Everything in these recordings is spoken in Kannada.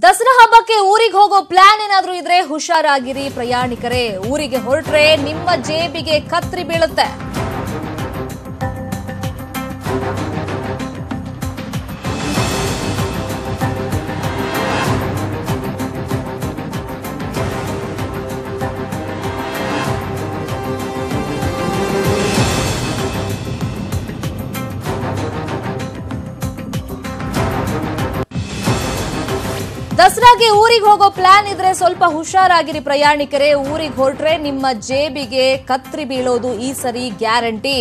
ದಸರಾ ಹಬ್ಬಕ್ಕೆ ಊರಿಗೆ ಹೋಗೋ ಪ್ಲಾನ್ ಏನಾದ್ರೂ ಇದ್ರೆ ಹುಷಾರಾಗಿರಿ ಪ್ರಯಾಣಿಕರೇ. ಊರಿಗೆ ಹೊರಟ್ರೆ ನಿಮ್ಮ ಜೇಬಿಗೆ ಕತ್ರಿ ಬೀಳುತ್ತೆ. ದಸರಾಗೆ ಊರಿಗೆ ಹೋಗೋ ಪ್ಲಾನ್ ಇದ್ರೆ ಸ್ವಲ್ಪ ಹುಷಾರಾಗಿರಿ ಪ್ರಯಾಣಿಕರೇ. ಊರಿಗೆ ಹೊರಟ್ರೆ ನಿಮ್ಮ ಜೇಬಿಗೆ ಕತ್ರಿ ಬೀಳೋದು ಈ ಸರಿ ಗ್ಯಾರಂಟಿ.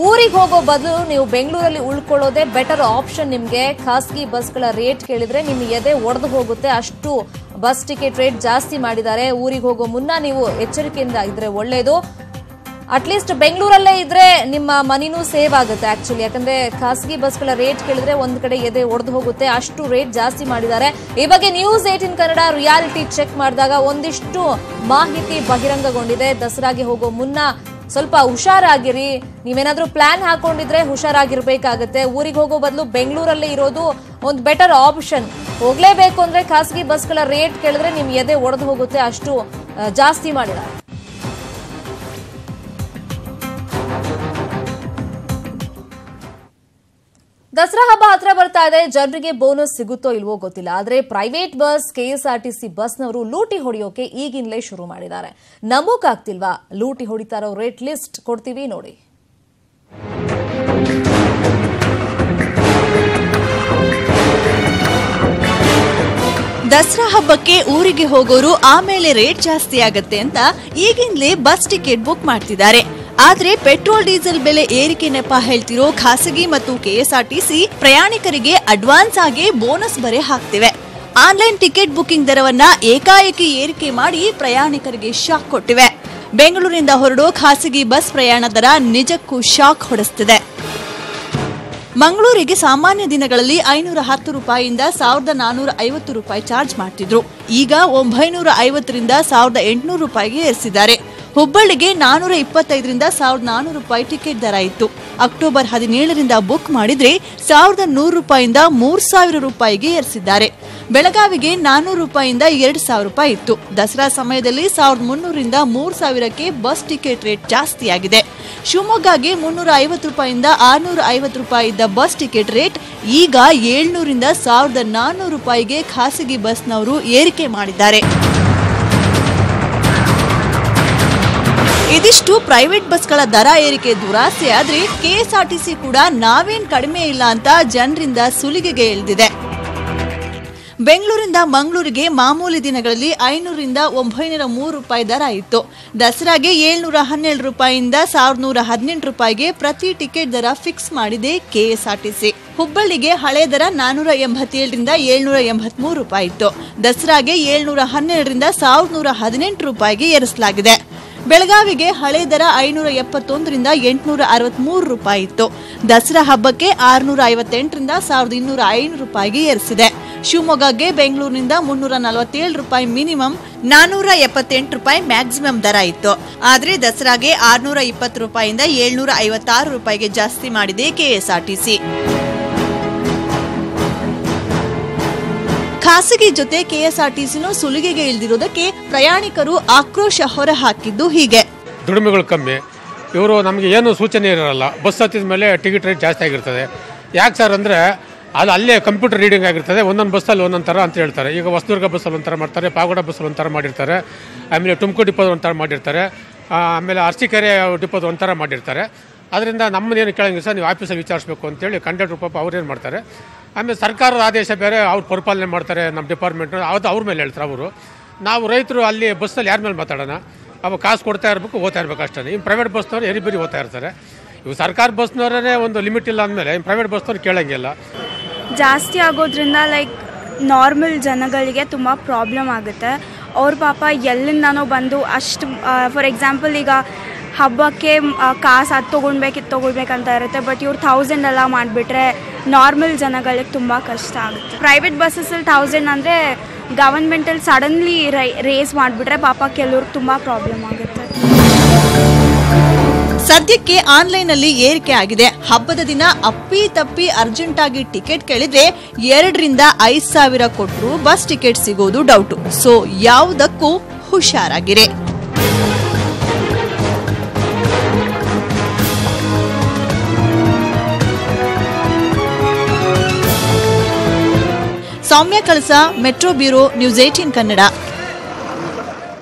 ಊರಿಗೆ ಹೋಗೋ ಬದಲು ನೀವು ಬೆಂಗಳೂರಲ್ಲಿ ಉಳ್ಕೊಳ್ಳೋದೇ ಬೆಟರ್ ಆಪ್ಷನ್. ನಿಮ್ಗೆ ಖಾಸಗಿ ಬಸ್ಗಳ ರೇಟ್ ಕೇಳಿದ್ರೆ ನಿಮ್ಮ ಎದೆ ಒಡೆದು ಹೋಗುತ್ತೆ. ಅಷ್ಟು ಬಸ್ ಟಿಕೆಟ್ ರೇಟ್ ಜಾಸ್ತಿ ಮಾಡಿದ್ದಾರೆ. ಊರಿಗೆ ಹೋಗೋ ಮುನ್ನ ನೀವು ಎಚ್ಚರಿಕೆಯಿಂದ ಇದ್ರೆ ಒಳ್ಳೇದು. ಅಟ್ಲೀಸ್ಟ್ ಬೆಂಗಳೂರಲ್ಲೇ ಇದ್ರೆ ನಿಮ್ಮ ಮನಿನೂ ಸೇವ್ ಆಗುತ್ತೆ ಆಕ್ಚುಲಿ. ಯಾಕಂದ್ರೆ ಖಾಸಗಿ ಬಸ್ಗಳ ರೇಟ್ ಕೇಳಿದ್ರೆ ಒಂದ್ ಕಡೆ ಎದೆ ಒಡೆದು ಹೋಗುತ್ತೆ. ಅಷ್ಟು ರೇಟ್ ಜಾಸ್ತಿ ಮಾಡಿದ್ದಾರೆ. ಈ ಬಗ್ಗೆ ನ್ಯೂಸ್ 18 ಕನ್ನಡ ರಿಯಾಲಿಟಿ ಚೆಕ್ ಮಾಡಿದಾಗ ಒಂದಿಷ್ಟು ಮಾಹಿತಿ ಬಹಿರಂಗಗೊಂಡಿದೆ. ದಸರಾಗೆ ಹೋಗೋ ಮುನ್ನ ಸ್ವಲ್ಪ ಹುಷಾರಾಗಿರಿ. ನೀವೇನಾದ್ರೂ ಪ್ಲಾನ್ ಹಾಕೊಂಡಿದ್ರೆ ಹುಷಾರಾಗಿರ್ಬೇಕಾಗತ್ತೆ. ಊರಿಗೆ ಹೋಗೋ ಬದಲು ಬೆಂಗಳೂರಲ್ಲೇ ಇರೋದು ಒಂದು ಬೆಟರ್ ಆಪ್ಷನ್. ಹೋಗ್ಲೇಬೇಕು ಅಂದ್ರೆ ಖಾಸಗಿ ಬಸ್ಗಳ ರೇಟ್ ಕೇಳಿದ್ರೆ ನಿಮ್ ಎದೆ ಒಡೆದು ಹೋಗುತ್ತೆ. ಅಷ್ಟು ಜಾಸ್ತಿ ಮಾಡಿದ್ದಾರೆ. ದಸರಾ ಹಬ್ಬ ಹತ್ರ ಬರ್ತಾ ಇದೆ. ಜನರಿಗೆ ಬೋನಸ್ ಸಿಗುತ್ತೋ ಇಲ್ವೋ ಗೊತ್ತಿಲ್ಲ. ಆದ್ರೆ ಪ್ರೈವೇಟ್ ಬಸ್, ಕೆಎಸ್ಆರ್ಟಿಸಿ ಬಸ್ನವರು ಲೂಟಿ ಹೊಡೆಯೋಕೆ ಈಗಿನಲೇ ಶುರು ಮಾಡಿದ್ದಾರೆ. ನಂಬೋಕಾಗ್ತಿಲ್ವಾ? ಲೂಟಿ ಹೊಡಿತಾ ಇರೋ ರೇಟ್ ಲಿಸ್ಟ್ ಕೊಡ್ತೀವಿ ನೋಡಿ. ದಸರಾ ಹಬ್ಬಕ್ಕೆ ಊರಿಗೆ ಹೋಗೋರು ಆಮೇಲೆ ರೇಟ್ ಜಾಸ್ತಿ ಆಗತ್ತೆ ಅಂತ ಈಗಿನಲೇ ಬಸ್ ಟಿಕೆಟ್ ಬುಕ್ ಮಾಡ್ತಿದ್ದಾರೆ. ಆದ್ರೆ ಪೆಟ್ರೋಲ್ ಡೀಸೆಲ್ ಬೆಲೆ ಏರಿಕೆ ನೆಪ ಹೇಳ್ತಿರೋ ಖಾಸಗಿ ಮತ್ತು ಕೆಎಸ್ಆರ್ಟಿಸಿ ಪ್ರಯಾಣಿಕರಿಗೆ ಅಡ್ವಾನ್ಸ್ ಆಗಿ ಬೋನಸ್ ಬರೆ ಹಾಕ್ತಿವೆ. ಆನ್ಲೈನ್ ಟಿಕೆಟ್ ಬುಕಿಂಗ್ ದರವನ್ನ ಏಕಾಏಕಿ ಏರಿಕೆ ಮಾಡಿ ಪ್ರಯಾಣಿಕರಿಗೆ ಶಾಕ್ ಕೊಟ್ಟಿವೆ. ಬೆಂಗಳೂರಿನಿಂದ ಹೊರಡೋ ಖಾಸಗಿ ಬಸ್ ಪ್ರಯಾಣ ದರ ನಿಜಕ್ಕೂ ಶಾಕ್ ಹೊಡೆಸ್ತಿದೆ. ಮಂಗಳೂರಿಗೆ ಸಾಮಾನ್ಯ ದಿನಗಳಲ್ಲಿ 510 ರೂಪಾಯಿಯಿಂದ 1450 ರೂಪಾಯಿ ಚಾರ್ಜ್ ಮಾಡ್ತಿದ್ರು. ಈಗ 950ರಿಂದ 1800 ರೂಪಾಯಿಗೆ ಏರಿಸಿದ್ದಾರೆ. ಹುಬ್ಬಳ್ಳಿಗೆ 425ರಿಂದ 1400 ರೂಪಾಯಿ ಟಿಕೆಟ್ ದರ ಇತ್ತು. ಅಕ್ಟೋಬರ್ 17ರಿಂದ ಬುಕ್ ಮಾಡಿದ್ರೆ 1100 ರೂಪಾಯಿಯಿಂದ 3000 ರೂಪಾಯಿಗೆ ಏರಿಸಿದ್ದಾರೆ. ಬೆಳಗಾವಿಗೆ 400 ರೂಪಾಯಿಯಿಂದ 2000 ರೂಪಾಯಿ ಇತ್ತು. ದಸರಾ ಸಮಯದಲ್ಲಿ 1300ರಿಂದ 3000ಕ್ಕೆ ಬಸ್ ಟಿಕೆಟ್ ರೇಟ್ ಜಾಸ್ತಿಯಾಗಿದೆ. ಶಿವಮೊಗ್ಗಗೆ 350 ರೂಪಾಯಿಯಿಂದ 650 ರೂಪಾಯಿ ಇದ್ದ ಬಸ್ ಟಿಕೆಟ್ ರೇಟ್ ಈಗ 700ರಿಂದ 1400 ರೂಪಾಯಿಗೆ ಖಾಸಗಿ ಬಸ್ನವರು ಏರಿಕೆ ಮಾಡಿದ್ದಾರೆ. ಇದಿಷ್ಟು ಪ್ರೈವೇಟ್ ಬಸ್ಗಳ ದರ ಏರಿಕೆ ದುರಾಸೆ. ಆದ್ರೆ ಕೆಎಸ್ಆರ್ಟಿಸಿ ಕೂಡ ನಾವೇನ್ ಕಡಿಮೆ ಇಲ್ಲ ಅಂತ ಜನರಿಂದ ಸುಲಿಗೆಗೆ ಇಳಿದಿದೆ. ಬೆಂಗಳೂರಿಂದ ಮಂಗಳೂರಿಗೆ ಮಾಮೂಲಿ ದಿನಗಳಲ್ಲಿ 500ರಿಂದ 903 ರೂಪಾಯಿ ದರ ಇತ್ತು. ದಸರಾಗೆ 712 ರೂಪಾಯಿಯಿಂದ 1118 ರೂಪಾಯಿಗೆ ಪ್ರತಿ ಟಿಕೆಟ್ ದರ ಫಿಕ್ಸ್ ಮಾಡಿದೆ ಕೆಎಸ್ಆರ್ಟಿಸಿ. ಹುಬ್ಬಳ್ಳಿಗೆ ಹಳೆ ದರ 487ರಿಂದ 783 ರೂಪಾಯಿ ಇತ್ತು. ದಸರಾಗೆ 712ರಿಂದ 1118 ರೂಪಾಯಿಗೆ ಏರಿಸಲಾಗಿದೆ. ಬೆಳಗಾವಿಗೆ ಹಳೆ ದರ 571ರಿಂದ 863 ರೂಪಾಯಿ ಇತ್ತು. ದಸರಾ ಹಬ್ಬಕ್ಕೆ 658ರಿಂದ 1205 ರೂಪಾಯಿಗೆ ಏರಿಸಿದೆ. ಶಿವಮೊಗ್ಗಗೆ ಬೆಂಗಳೂರಿನಿಂದ 347 ರೂಪಾಯಿ ಮಿನಿಮಮ್, 478 ರೂಪಾಯಿ ಮ್ಯಾಕ್ಸಿಮಮ್ ದರ ಇತ್ತು. ಆದ್ರೆ ದಸರಾಗೆ 620 ರೂಪಾಯಿಯಿಂದ 756 ರೂಪಾಯಿಗೆ ಜಾಸ್ತಿ ಮಾಡಿದೆ ಕೆಎಸ್ಆರ್ಟಿಸಿ. ಖಾಸಗಿ ಜೊತೆ ಕೆಎಸ್ಆರ್ಟಿಸಿನೂ ಸುಲಿಗೆಗೆ ಇಳಿದಿರುವುದಕ್ಕೆ ಪ್ರಯಾಣಿಕರು ಆಕ್ರೋಶ ಹೊರಹಾಕಿದ್ದು ಹೀಗೆ. ದುಡಿಮೆಗಳು ಕಮ್ಮಿ, ಇವರು ನಮಗೆ ಏನು ಸೂಚನೆ ಇರಲ್ಲ. ಬಸ್ ಹತ್ತಿದ ಮೇಲೆ ಟಿಕೆಟ್ ರೇಟ್ ಜಾಸ್ತಿ ಆಗಿರ್ತದೆ. ಯಾಕೆ ಸರ್ ಅಂದರೆ ಅದು ಅಲ್ಲೇ ಕಂಪ್ಯೂಟರ್ ರೀಡಿಂಗ್ ಆಗಿರ್ತದೆ. ಒಂದೊಂದು ಬಸ್ಸಲ್ಲಿ ಒಂದೊಂದು ಥರ ಅಂತ ಹೇಳ್ತಾರೆ. ಈಗ ಹೊಸದುರ್ಗ ಬಸ್ಸಲ್ಲಿ ಒಂಥರ ಮಾಡ್ತಾರೆ, ಪಾವಗಡ ಬಸ್ಸಲ್ಲಿ ಒಂಥರ ಮಾಡಿರ್ತಾರೆ, ಆಮೇಲೆ ತುಮಕೂರು ಡಿಪೋದ ಒಂಥರ ಮಾಡಿರ್ತಾರೆ, ಆಮೇಲೆ ಅರಸೀಕೆರೆ ಡಿಪೋದ ಒಂಥರ ಮಾಡಿರ್ತಾರೆ. ಅದರಿಂದ ನಮ್ಮನ್ನೇನು ಕೇಳಂಗಿಲ್ಲ ಸರ್, ನೀವು ಆಫೀಸಲ್ಲಿ ವಿಚಾರಿಸಬೇಕು ಅಂತೇಳಿ ಕಂಡಕ್ಟರ್ ಪಾಪ ಅವ್ರೇನು ಮಾಡ್ತಾರೆ. ಆಮೇಲೆ ಸರ್ಕಾರದ ಆದೇಶ ಬೇರೆ, ಅವ್ರು ಪರಿಪಾಲನೆ ಮಾಡ್ತಾರೆ ನಮ್ಮ ಡಿಪಾರ್ಟ್ಮೆಂಟ್, ಅದು ಅವ್ರ ಮೇಲೆ ಹೇಳ್ತಾರೆ ಅವರು. ನಾವು ರೈತರು ಅಲ್ಲಿ ಬಸ್ಸಲ್ಲಿ ಯಾರ ಮೇಲೆ ಮಾತಾಡೋಣ? ಅವು ಕಾಸು ಕೊಡ್ತಾ ಇರಬೇಕು, ಓದ್ತಾ ಇರಬೇಕು ಅಷ್ಟೇ. ಇನ್ನು ಪ್ರೈವೇಟ್ ಬಸ್ನವ್ರು ಎರಿಬೇರಿ ಓದ್ತಾ ಇರ್ತಾರೆ. ಇವು ಸರ್ಕಾರ ಬಸ್ನವರೇ ಒಂದು ಲಿಮಿಟ್ ಇಲ್ಲ ಅಂದಮೇಲೆ ಇನ್ನು ಪ್ರೈವೇಟ್ ಬಸ್ನವ್ರು ಕೇಳಂಗಿಲ್ಲ. ಜಾಸ್ತಿ ಆಗೋದ್ರಿಂದ ಲೈಕ್ ನಾರ್ಮಲ್ ಜನಗಳಿಗೆ ತುಂಬ ಪ್ರಾಬ್ಲಮ್ ಆಗುತ್ತೆ. ಅವ್ರ ಪಾಪ ಎಲ್ಲಿಂದನೋ ಬಂದು ಅಷ್ಟು ಫಾರ್ ಎಕ್ಸಾಂಪಲ್ ಈಗ ಹಬ್ಬಕ್ಕೆ ಕಾಸು ಅದು ತೊಗೊಳ್ಬೇಕಂತ ಇರುತ್ತೆ. ಬಟ್ ಇವ್ರು 1000 ಎಲ್ಲ ಮಾಡಿಬಿಟ್ರೆ ನಾರ್ಮಲ್ ಜನಗಳಿಗೆ ತುಂಬ ಕಷ್ಟ ಆಗುತ್ತೆ. ಪ್ರೈವೇಟ್ ಬಸ್ಸಲ್ಲಿ 1000 ಅಂದರೆ ಗವರ್ಮೆಂಟಲ್ಲಿ ಸಡನ್ಲಿ ರೇಸ್ ಮಾಡಿಬಿಟ್ರೆ ಪಾಪ ಕೆಲವ್ರಿಗೆ ತುಂಬ ಪ್ರಾಬ್ಲಮ್ ಆಗುತ್ತೆ. ಸದ್ಯಕ್ಕೆ ಆನ್ಲೈನ್ ಅಲ್ಲಿ ಏರಿಕೆ ಆಗಿದೆ. ಹಬ್ಬದ ದಿನ ಅಪ್ಪಿ ತಪ್ಪಿ ಅರ್ಜೆಂಟ್ ಆಗಿ ಟಿಕೆಟ್ ಕೇಳಿದ್ರೆ 2,000 ರಿಂದ 5,000 ಕೊಟ್ಟರು ಬಸ್ ಟಿಕೆಟ್ ಸಿಗೋದು ಡೌಟು. ಸೊ ಯಾವುದಕ್ಕೂ ಹುಷಾರಾಗಿರಿ. ಸೌಮ್ಯ ಕಳಸ, ಮೆಟ್ರೋ ಬ್ಯೂರೋ, ನ್ಯೂಸ್ 18 ಕನ್ನಡ.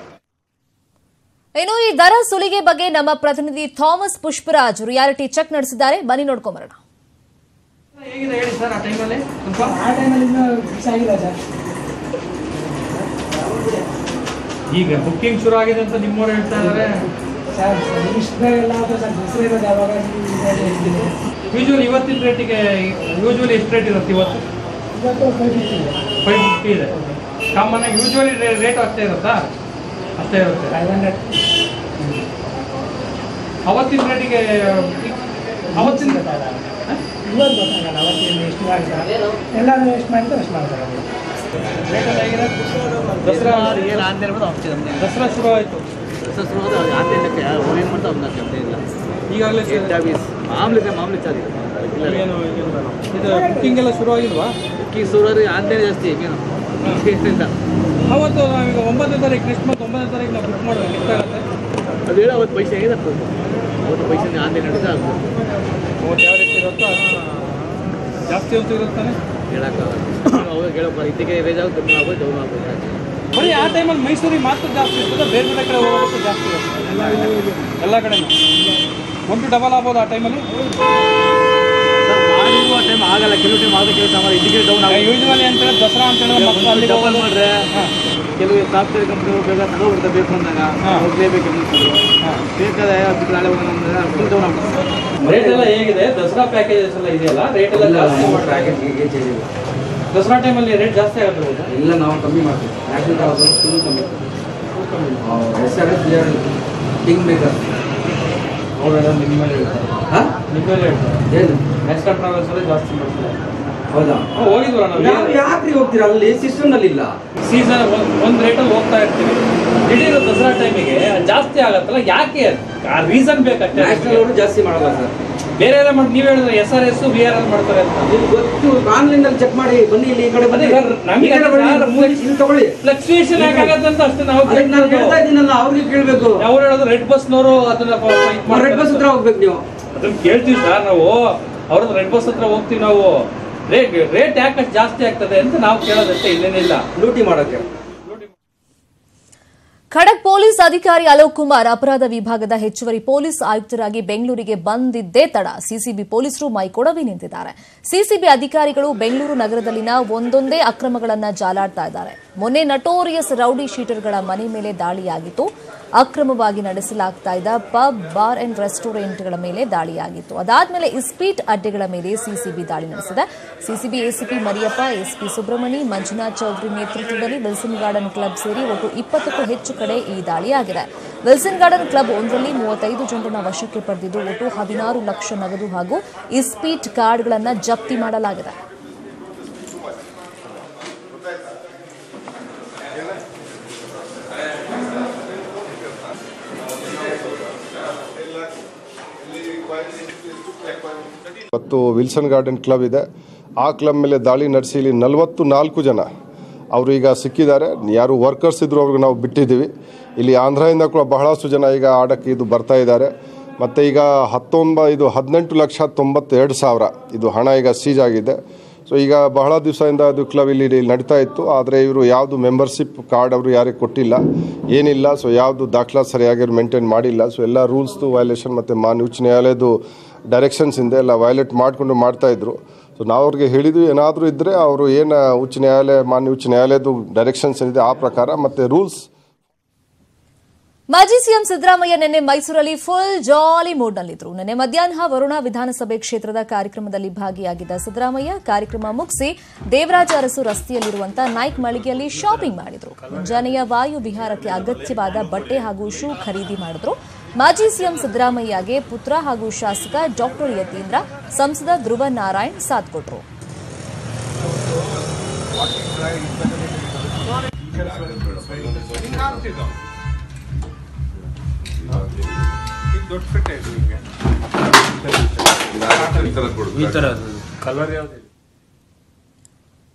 ಇನ್ನು ಈ ದರ ಸುಲಿಗೆ ಬಗ್ಗೆ ನಮ್ಮ ಪ್ರತಿನಿಧಿ ಥಾಮಸ್ ಪುಷ್ಪರಾಜ್ ರಿಯಾಲಿಟಿ ಚೆಕ್ ನಡೆಸಿದ್ದಾರೆ. ಬನ್ನಿ ನೋಡ್ಕೊಂಬರೋಣ. ಈಗ ಬುಕ್ಕಿಂಗ್ ಶುರು ಆಗಿದೆ ಅಂತ ನಿಮ್ಮವ್ರು ಹೇಳ್ತಾ ಇದ್ದಾರೆ. ಯೂಶುವಲಿ ಇವತ್ತಿನ ರೇಟಿಗೆ ಯೂಶುವಲಿ ಎಷ್ಟು ರೇಟ್ ಇರುತ್ತೆ? ಇವತ್ತು 550 ಇದೆ. ಕಾಮನ್ ಆಗಿ ಯೂಶುವಲಿ ರೇಟ್ ಅಷ್ಟೇ ಇರುತ್ತಾ? ಅಷ್ಟೇ ಇರುತ್ತೆ. 500. ಅವತ್ತಿನ ರೇಟಿಗೆ ಅವತ್ತಿನ ಎಲ್ಲರೂ ಎಷ್ಟು ಮಾಡಿದ್ರೆ ಅಷ್ಟು ಮಾಡ್ತಾರೆ. ರೇಟೆಲ್ಲ ಹೇಗಿದೆ? ದಸರಾ ಶುರು ಆಯಿತು. ಈಗಾಗಲೇ ಮಾಮೂಲಿ ಚಾರ್ಜ್ ಏನು ಇದು ಬುಕ್ಕಿಂಗ್ ಎಲ್ಲ ಶುರು ಆಗಿಲ್ವಾ? ಬುಕ್ಕಿಂಗ್ ಶುರು ಆನ್ಲೈನ್ ಜಾಸ್ತಿ ಏನು ಅವತ್ತು ನಾವೀಗ 9ನೇ ತಾರೀಕು ಕ್ರಿಸ್ಮಸ್ 9ನೇ ತಾರೀಕು ನಾವು ಬುಕ್ ಮಾಡೋದು ಎಷ್ಟಾಗುತ್ತೆ? ಅದು ಹೇಳಿ ಅವತ್ತು ಪೈಸೆ ಹೇಗಿದೆ ಅವತ್ತು ಪೈಸೆ ಆನ್ಲೈನ್ ನಡೆದ ಆಗ್ಬೋದು. ಅವತ್ತು ಯಾವ ರೀತಿ ಇರುತ್ತೋ ಜಾಸ್ತಿ ಹೊತ್ತು ಇರುತ್ತಾನೆ ಹೇಳೋಕ್ಕಾಗಲ್ಲ. ಅವಾಗ ಹೇಳೋಕ್ಕಾಗ ಇದಕ್ಕೆ ರೇಜ್ ಆಗಿ ಕಮ್ಮಿ ಆಗ್ಬೋದು, ಡೌನ್ ಆಗ್ಬೋದು. ಬರೀ ಆ ಟೈಮಲ್ಲಿ ಮೈಸೂರಿಗೆ ಮಾತ್ರ ಜಾಸ್ತಿ ಇರ್ತದೆ, ಬೇರೆ ಬೇರೆ ಕಡೆ ಹೋಗೋದಕ್ಕೆ ಜಾಸ್ತಿ ಇರುತ್ತೆ ಎಲ್ಲ ಕಡೆ 1 to 2 ಆಗ್ಬೋದು ಆ ಟೈಮಲ್ಲಿ. ಮಾಡಿರುವ ಟೈಮ್ ಆಗಲ್ಲ, ಕೆಲವು ಟೈಮ್ ಆಗ ಕೆಲವು ಟೈಮ್ ಇದಕ್ಕೆ ಡೌನ್ ಆಗ. ಯೂಶುವಲಿ ಅಂತೇಳಿ ದಸರಾ ಅಂತೇಳಿ ಮಕ್ಕಳು ಅಲ್ಲಿ ಡಬಲ್ ಮಾಡಿದ್ರೆ ಕೆಲವು ಸಾಫ್ಟ್ವೇರ್ ಕಂಪ್ನಿಗಳು ಬೇಗ ತಗೋಬಿಡ್ತಾರೆ ಬೇಕು ಅಂದಾಗ ಹೋಗಲೇಬೇಕು ಬೇಕಾದ್ರೆ ಅದಕ್ಕೆ ನಾಳೆ ಫುಲ್ ಡೌನ್ ಆಗ್ಬಿಡುತ್ತೆ. ರೇಟ್ ಎಲ್ಲ ಹೇಗಿದೆ? ದಸರಾ ಪ್ಯಾಕೇಜಸ್ ಎಲ್ಲ ಇದೆಯಲ್ಲ, ರೇಟ್ ಎಲ್ಲ ಜಾಸ್ತಿ ಪ್ಯಾಕೇಜ್ ದಸರಾ ಟೈಮಲ್ಲಿ ರೇಟ್ ಜಾಸ್ತಿ ಆಗುತ್ತೆ. ಇಲ್ಲ ನಾವು ಕಮ್ಮಿ ಮಾಡ್ತೀವಿ. ನ್ಯಾಷನಲ್ ಟ್ರಾವೆಲ್ ಫುಲ್ ಕಮ್ಮಿ ಟಿಂಗ್ ಮೇಕರ್ ಅವರೆಲ್ಲ ನಿಮ್ಮ ಮೇಲೆ ಹೇಳ್ತಾರೆ. ಹಾಂ ನಿಮ್ಮ ಮೇಲೆ ಹೇಳ್ತಾರೆ. ಏನು ನ್ಯಾಷನಲ್ ಟ್ರಾವೆಲ್ಸ್ ಅಲ್ಲೇ ಜಾಸ್ತಿ ಮಾಡ್ತಾರೆ. ಹೌದಾ? ಹೋಗಿದ್ವಲ್ಲ ನಾವು. ಯಾಕ್ರಿ ಹೋಗ್ತೀರಾ? ಅಲ್ಲಿ ಸಿಸ್ಟಮ್ನಲ್ಲಿ ಇಲ್ಲ. ಸೀಸನ್ ಒಂದು ರೇಟಲ್ಲಿ ಹೋಗ್ತಾ ಇರ್ತೀವಿ. ದಿಢೀರ್ ದಸರಾ ಟೈಮಿಗೆ ಜಾಸ್ತಿ ಆಗತ್ತಲ್ಲ, ಯಾಕೆ? ಆ ರೀಸನ್ ಬೇಕಷ್ಟೇ. ನ್ಯಾಷನಲ್ ಅವರು ಜಾಸ್ತಿ ಮಾಡಲ್ಲ ಸರ್. ಬೇರೆ ಎಲ್ಲ ಮಾಡಿ ನೀವು ಹೇಳಿದ್ರೆ SRS VRL ಮಾಡ್ತಾರೆ ಅಂತ. ಇದು ಗೊತ್ತು. ಆನ್ಲೈನಲ್ಲಿ ಚೆಕ್ ಮಾಡಿ ಬನ್ನಿ, ಇಲ್ಲಿ ಈ ಕಡೆ ಬನ್ನಿ, ನಮಗೆ ಇಲ್ಲಿ ತಗೊಳ್ಳಿ. ಫ್ಲಕ್ಚುಯೇಷನ್ ಯಾಕಾಗತ್ತೆ ಅಂತ ಅಷ್ಟೇ ನಾವು ಹೇಳ್ತಾ ಇದ್ದೀನಲ್ಲ, ಅವ್ರಿಗೆ ಕೇಳಬೇಕು. ಅವ್ರು ಹೇಳೋದು ರೆಡ್ ಬಸ್ನವರು ಅದನ್ನ ರೆಡ್ ಬಸ್ ಹತ್ರ ಹೋಗ್ಬೇಕು ನೀವು. ಅದನ್ನ ಕೇಳ್ತೀವಿ ಸರ್ ನಾವು. ಅವ್ರದ್ದು ರೆಡ್ ಬಸ್ ಹತ್ರ ಹೋಗ್ತೀವಿ ನಾವು. ರೇಟ್ ಯಾಕೆ ಜಾಸ್ತಿ ಆಗ್ತದೆ ಅಂತ ನಾವು ಕೇಳೋದಷ್ಟೇ, ಇನ್ನೇನಿಲ್ಲ. ಲೂಟಿ ಮಾಡೋಕ್ಕೆ. ಖಡಕ್ ಪೊಲೀಸ್ ಅಧಿಕಾರಿ ಅಲೋಕ್ ಕುಮಾರ್ ಅಪರಾಧ ವಿಭಾಗದ ಹೆಚ್ಚುವರಿ ಪೊಲೀಸ್ ಆಯುಕ್ತರಾಗಿ ಬೆಂಗಳೂರಿಗೆ ಬಂದಿದ್ದೇ ತಡ ಸಿಸಿಬಿ ಪೊಲೀಸರು ಮೈಕೊಡವಿ ನಿಂತಿದ್ದಾರೆ. ಸಿಸಿಬಿ ಅಧಿಕಾರಿಗಳು ಬೆಂಗಳೂರು ನಗರದಲ್ಲಿನ ಒಂದೊಂದೇ ಅಕ್ರಮಗಳನ್ನು ಜಾಲಾಡ್ತಾ ಇದ್ದಾರೆ. ಮೊನ್ನೆ ನಟೋರಿಯಸ್ ರೌಡಿ ಶೀಟರ್ಗಳ ಮನೆ ಮೇಲೆ ದಾಳಿಯಾಗಿತ್ತು. ಅಕ್ರಮವಾಗಿ ನಡೆಸಲಾಗ್ತಾ ಇದ್ದ ಪಬ್, ಬಾರ್ ಅಂಡ್ ರೆಸ್ಟೋರೆಂಟ್ಗಳ ಮೇಲೆ ದಾಳಿಯಾಗಿತ್ತು. ಅದಾದ್ಮೇಲೆ ಇಸ್ಪೀಟ್ ಅಡ್ಡೆಗಳ ಮೇಲೆ ಸಿಸಿಬಿ ದಾಳಿ ನಡೆಸಿದೆ. CCB ACP Mariyappa, SP Subramani, Manjunath Chaudhary ನೇತೃತ್ವದಲ್ಲಿ ವಿಲ್ಸನ್ ಗಾರ್ಡನ್ ಕ್ಲಬ್ ಸೇರಿ ಒಟ್ಟು 20ಕ್ಕೂ ಹೆಚ್ಚು ಕಡೆ ಈ ದಾಳಿಯಾಗಿದೆ. ವಿಲ್ಸನ್ ಗಾರ್ಡನ್ ಕ್ಲಬ್ ಒಂದರಲ್ಲಿ 35 ಜನರನ್ನ ವಶಕ್ಕೆ ಪಡೆದಿದ್ದು ಒಟ್ಟು 16 ಲಕ್ಷ ನಗದು ಹಾಗೂ ಇಸ್ಪೀಟ್ ಕಾರ್ಡ್ಗಳನ್ನು ಜಪ್ತಿ ಮಾಡಲಾಗಿದೆ. ಇವತ್ತು ವಿಲ್ಸನ್ ಗಾರ್ಡನ್ ಕ್ಲಬ್ ಇದೆ. ಆ ಕ್ಲಬ್ ಮೇಲೆ ದಾಳಿ ನಡೆಸಿ ಇಲ್ಲಿ 44 ಜನ ಅವರು ಈಗ ಸಿಕ್ಕಿದ್ದಾರೆ. ಯಾರು ವರ್ಕರ್ಸ್ ಇದ್ರು ಅವ್ರಿಗೆ ನಾವು ಬಿಟ್ಟಿದ್ದೀವಿ. ಇಲ್ಲಿ ಆಂಧ್ರದಿಂದ ಕೂಡ ಬಹಳಷ್ಟು ಜನ ಈಗ ಆಡಕ್ಕೆ ಇದು ಬರ್ತಾ ಇದ್ದಾರೆ. ಮತ್ತು ಈಗ 18,92,92,000 ಇದು ಹಣ ಈಗ ಸೀಜ್ ಆಗಿದೆ. ಸೊ ಈಗ ಬಹಳ ದಿವಸದಿಂದ ಅದು ಕ್ಲಬ್ ಇಲ್ಲಿ ನಡೀತಾ ಇತ್ತು. ಆದರೆ ಇವರು ಯಾವುದು ಮೆಂಬರ್ಶಿಪ್ ಕಾರ್ಡ್ ಅವರು ಯಾರಿಗೆ ಕೊಟ್ಟಿಲ್ಲ, ಏನಿಲ್ಲ. ಸೊ ಯಾವುದು ದಾಖಲಾತಿ ಸರಿಯಾಗಿ ಮೇಂಟೈನ್ ಮಾಡಿಲ್ಲ. ಸೊ ಎಲ್ಲ ರೂಲ್ಸ್ದು ವೈಲೇಷನ್ ಮತ್ತು ಉಚ್ಚ ನ್ಯಾಯಾಲಯದ ಡೈರೆಕ್ಷನ್ಸ್ ಇಂದ ಎಲ್ಲ ವೈಲೇಟ್ ಮಾಡಿಕೊಂಡು ಮಾಡ್ತಾಯಿದ್ರು. ಸೊ ನಾವು ಅವ್ರಿಗೆ ಹೇಳಿದ್ವಿ, ಏನಾದರೂ ಇದ್ದರೆ ಅವರು ಏನು ಮಾನ್ಯ ಉಚ್ಚ ನ್ಯಾಯಾಲಯದ ಡೈರೆಕ್ಷನ್ಸ್ ಏನಿದೆ ಆ ಪ್ರಕಾರ ಮತ್ತು ರೂಲ್ಸ್. ಮಾಜಿ ಸಿಎಂ ಸಿದ್ದರಾಮಯ್ಯ ನಿನ್ನೆ ಮೈಸೂರಲ್ಲಿ ಫುಲ್ ಜಾಲಿ ಮೂಡ್ನಲ್ಲಿದ್ದರು. ನಿನ್ನೆ ಮಧ್ಯಾಹ್ನ ವರುಣ ವಿಧಾನಸಭೆ ಕ್ಷೇತ್ರದ ಕಾರ್ಯಕ್ರಮದಲ್ಲಿ ಭಾಗಿಯಾಗಿದ್ದ ಸಿದ್ದರಾಮಯ್ಯ ಕಾರ್ಯಕ್ರಮ ಮುಗಿಸಿ ದೇವರಾಜ ಅರಸು ರಸ್ತೆಯಲ್ಲಿರುವಂತಹ ನಾಯ್ಕ್ ಮಳಿಗೆಯಲ್ಲಿ ಶಾಪಿಂಗ್ ಮಾಡಿದ್ರು. ಮುಂಜಾನೆಯ ವಾಯು ವಿಹಾರಕ್ಕೆ ಅಗತ್ಯವಾದ ಬಟ್ಟೆ ಹಾಗೂ ಶೂ ಖರೀದಿ ಮಾಡಿದ್ರು. ಮಾಜಿ ಸಿಎಂ ಸಿದ್ದರಾಮಯ್ಯಗೆ ಪುತ್ರ ಹಾಗೂ ಶಾಸಕ ಡಾಕ್ಟರ್ ಯತೀಂದ್ರ, ಸಂಸದ ಧ್ರುವ ನಾರಾಯಣ್ ಸಾಥ್ ಕೊಟ್ಟರು. ದೊಡ್ಡ ಕಟ್ಟೆ ಇದು ನಿಮಗೆ ಈ ಥರ ಕಲರ್ ಯಾವುದು?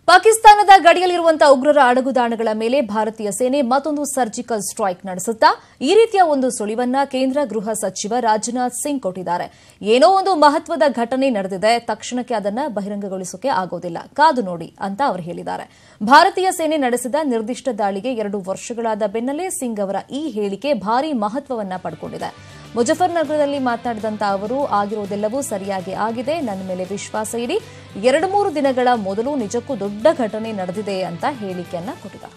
ಪಾಕಿಸ್ತಾನದ ಗಡಿಯಲ್ಲಿರುವಂತಹ ಉಗ್ರರ ಅಡಗುದಾಣಗಳ ಮೇಲೆ ಭಾರತೀಯ ಸೇನೆ ಮತ್ತೊಂದು ಸರ್ಜಿಕಲ್ ಸ್ಟ್ರೈಕ್ ನಡೆಸುತ್ತಾ ಈ ರೀತಿಯ ಒಂದು ಸುಳಿವನ್ನ ಕೇಂದ್ರ ಗೃಹ ಸಚಿವ ರಾಜನಾಥ್ ಸಿಂಗ್ ಕೊಟ್ಟಿದ್ದಾರೆ. ಏನೋ ಒಂದು ಮಹತ್ವದ ಘಟನೆ ನಡೆದಿದೆ, ತಕ್ಷಣಕ್ಕೆ ಅದನ್ನ ಬಹಿರಂಗಗೊಳಿಸೋಕೆ ಆಗೋದಿಲ್ಲ, ಕಾದು ನೋಡಿ ಅಂತ ಅವರು ಹೇಳಿದ್ದಾರೆ. ಭಾರತೀಯ ಸೇನೆ ನಡೆಸಿದ ನಿರ್ದಿಷ್ಟ ದಾಳಿಗೆ 2 ವರ್ಷಗಳಾದ ಬೆನ್ನಲ್ಲೇ ಸಿಂಗ್ ಅವರ ಈ ಹೇಳಿಕೆ ಭಾರೀ ಮಹತ್ವವನ್ನ ಪಡ್ಕೊಂಡಿದೆ. ಮುಜಫರ್ನಗರದಲ್ಲಿ ಮಾತನಾಡಿದಂತ ಅವರು, ಆಗಿರೋದೆಲ್ಲವೂ ಸರಿಯಾಗಿ ಆಗಿದೆ, ನನ್ನ ಮೇಲೆ ವಿಶ್ವಾಸ ಇಡಿ, 2-3 ದಿನಗಳ ಮೊದಲು ನಿಜಕ್ಕೂ ದೊಡ್ಡ ಘಟನೆ ನಡೆದಿದೆ ಅಂತ ಹೇಳಿಕೆಯನ್ನ ಕೊಟ್ಟಿದ್ದಾರೆ.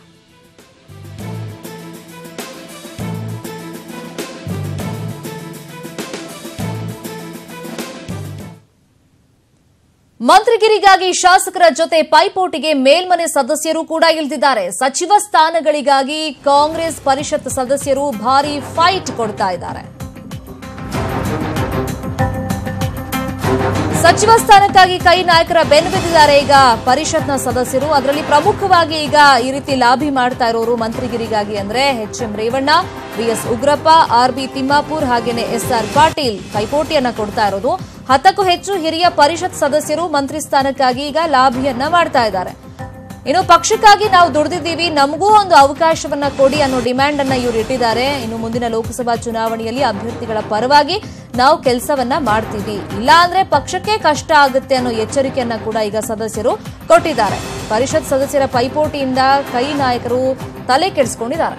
ಮಂತ್ರಿಗಿರಿಗಾಗಿ ಶಾಸಕರ ಜೊತೆ ಪೈಪೋಟಿಗೆ ಮೇಲ್ಮನೆ ಸದಸ್ಯರು ಕೂಡ ಇಳಿದಿದ್ದಾರೆ. ಸಚಿವ ಸ್ಥಾನಗಳಿಗಾಗಿ ಕಾಂಗ್ರೆಸ್ ಪರಿಷತ್ ಸದಸ್ಯರು ಭಾರೀ ಫೈಟ್ ಕೊಡ್ತಾ ಇದ್ದಾರೆ. ಸಚಿವ ಸ್ಥಾನಕ್ಕಾಗಿ ಕೈ ನಾಯಕರ ಬೆನ್ನು ಬಿದ್ದಿದ್ದಾರೆ ಈಗ ಪರಿಷತ್ನ ಸದಸ್ಯರು. ಅದರಲ್ಲಿ ಪ್ರಮುಖವಾಗಿ ಈಗ ಈ ರೀತಿ ಲಾಬಿ ಮಾಡ್ತಾ ಇರೋರು ಮಂತ್ರಿಗಿರಿಗಾಗಿ ಅಂದ್ರೆ HM Revanna, BS Ugrappa, RB Timmapur ಹಾಗೇನೆ SR ಪಾಟೀಲ್ ಪೈಪೋಟಿಯನ್ನ ಕೊಡ್ತಾ ಇರೋದು. 10ಕ್ಕೂ ಹೆಚ್ಚು ಹಿರಿಯ ಪರಿಷತ್ ಸದಸ್ಯರು ಮಂತ್ರಿ ಸ್ಥಾನಕ್ಕಾಗಿ ಈಗ ಲಾಬಿಯನ್ನ ಮಾಡ್ತಾ ಇದ್ದಾರೆ. ಇನ್ನು ಪಕ್ಷಕ್ಕಾಗಿ ನಾವು ದುಡಿದಿದ್ದೀವಿ, ನಮಗೂ ಒಂದು ಅವಕಾಶವನ್ನ ಕೊಡಿ ಅನ್ನೋ ಡಿಮ್ಯಾಂಡ್ ಅನ್ನ ಇವರು ಇಟ್ಟಿದ್ದಾರೆ. ಇನ್ನು ಮುಂದಿನ ಲೋಕಸಭಾ ಚುನಾವಣೆಯಲ್ಲಿ ಅಭ್ಯರ್ಥಿಗಳ ಪರವಾಗಿ ನಾವು ಕೆಲಸವನ್ನ ಮಾಡ್ತೀವಿ, ಇಲ್ಲ ಅಂದ್ರೆ ಪಕ್ಷಕ್ಕೆ ಕಷ್ಟ ಆಗುತ್ತೆ ಅನ್ನೋ ಎಚ್ಚರಿಕೆಯನ್ನ ಕೂಡ ಈಗ ಸದಸ್ಯರು ಕೊಟ್ಟಿದ್ದಾರೆ. ಪರಿಷತ್ ಸದಸ್ಯರ ಪೈಪೋಟಿಯಿಂದ ಕೈ ನಾಯಕರು ತಲೆ ಕೆಡಿಸಿಕೊಂಡಿದ್ದಾರೆ.